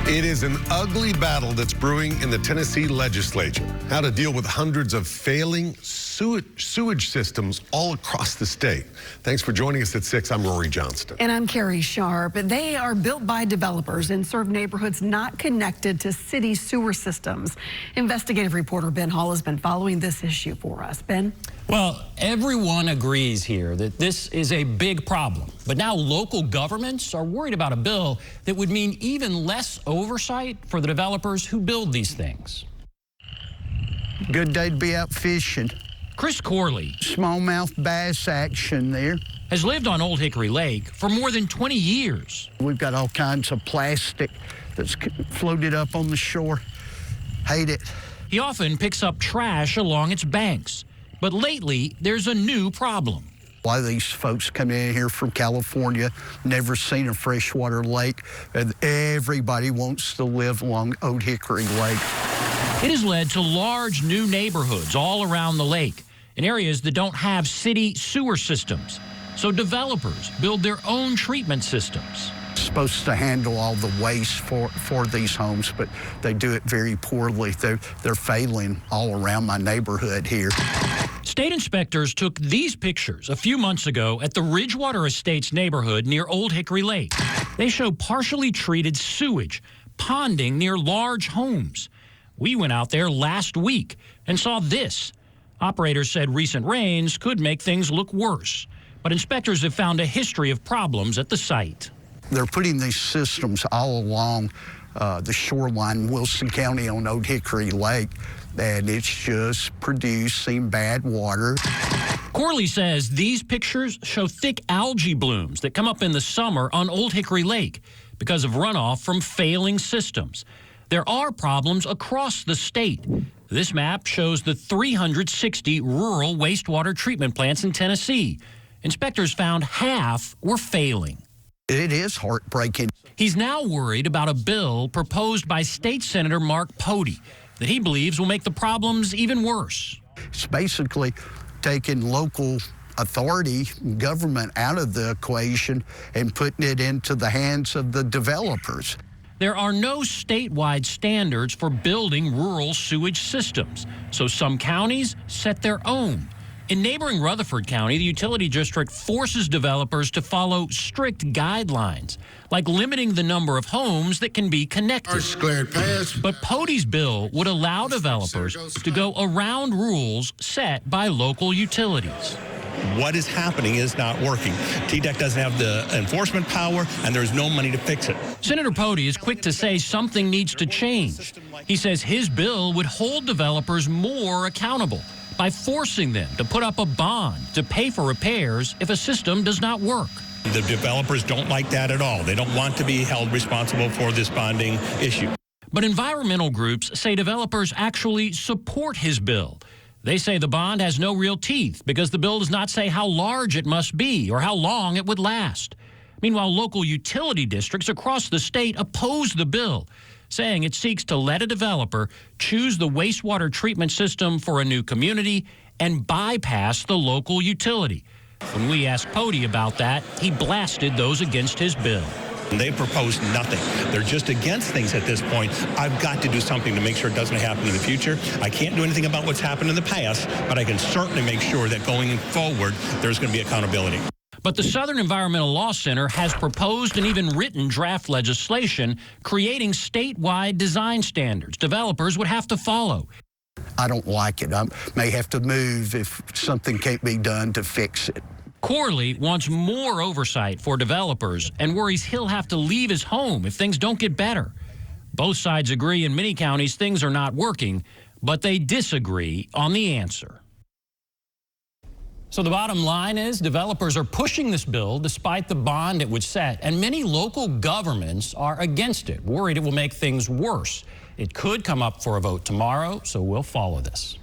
It is an ugly battle that's brewing in the Tennessee legislature. How to deal with hundreds of failing sewage systems all across the state. Thanks for joining us at 6. I'm Rory Johnston. And I'm Carrie Sharp. They are built by developers and serve neighborhoods not connected to city sewer systems. Investigative reporter Ben Hall has been following this issue for us. Ben? Well, everyone agrees here that this is a big problem. But now local governments are worried about a bill that would mean even less oversight for the developers who build these things. Good day to be out fishing. Chris Corley, Smallmouth bass action there. has lived on Old Hickory Lake for more than 20 years. We've got all kinds of plastic that's floated up on the shore. Hate it. He often picks up trash along its banks. But lately, there's a new problem. A lot of these folks come in here from California, never seen a freshwater lake, and everybody wants to live along Old Hickory Lake. It has led to large new neighborhoods all around the lake in areas that don't have city sewer systems. So developers build their own treatment systems. Supposed to handle all the waste for these homes, but they do it very poorly. They're failing all around my neighborhood here. State inspectors took these pictures a few months ago at the Ridgewater Estates neighborhood near Old Hickory Lake. They show partially treated sewage ponding near large homes. We went out there last week and saw this. Operators said recent rains could make things look worse, but inspectors have found a history of problems at the site. They're putting these systems all along the shoreline in Wilson County on Old Hickory Lake, and it's just producing bad water. Corley says these pictures show thick algae blooms that come up in the summer on Old Hickory Lake because of runoff from failing systems. There are problems across the state. This map shows the 360 rural wastewater treatment plants in Tennessee. Inspectors found half were failing. It is heartbreaking. He's now worried about a bill proposed by State Senator Mark Pody that he believes will make the problems even worse. It's basically taking local authority, government out of the equation and putting it into the hands of the developers. There are no statewide standards for building rural sewage systems, so some counties set their own. In neighboring Rutherford County, the utility district forces developers to follow strict guidelines, like limiting the number of homes that can be connected. But Pody's bill would allow developers to go around rules set by local utilities. What is happening is not working. TDEC doesn't have the enforcement power, and there's no money to fix it. Senator Pody is quick to say something needs to change. He says his bill would hold developers more accountable by forcing them to put up a bond to pay for repairs if a system does not work. The developers don't like that at all. They don't want to be held responsible for this bonding issue. But environmental groups say developers actually support his bill. They say the bond has no real teeth because the bill does not say how large it must be or how long it would last. Meanwhile, local utility districts across the state oppose the bill, saying it seeks to let a developer choose the wastewater treatment system for a new community and bypass the local utility. When we asked Pody about that, he blasted those against his bill. They proposed nothing. They're just against things at this point. I've got to do something to make sure it doesn't happen in the future. I can't do anything about what's happened in the past, but I can certainly make sure that going forward, there's going to be accountability. But the Southern Environmental Law Center has proposed and even written draft legislation creating statewide design standards developers would have to follow. I don't like it. I may have to move if something can't be done to fix it. Corley wants more oversight for developers and worries he'll have to leave his home if things don't get better. Both sides agree in many counties things are not working, but they disagree on the answer. So the bottom line is developers are pushing this bill despite the bond it would set, and many local governments are against it, worried it will make things worse. It could come up for a vote tomorrow, so we'll follow this.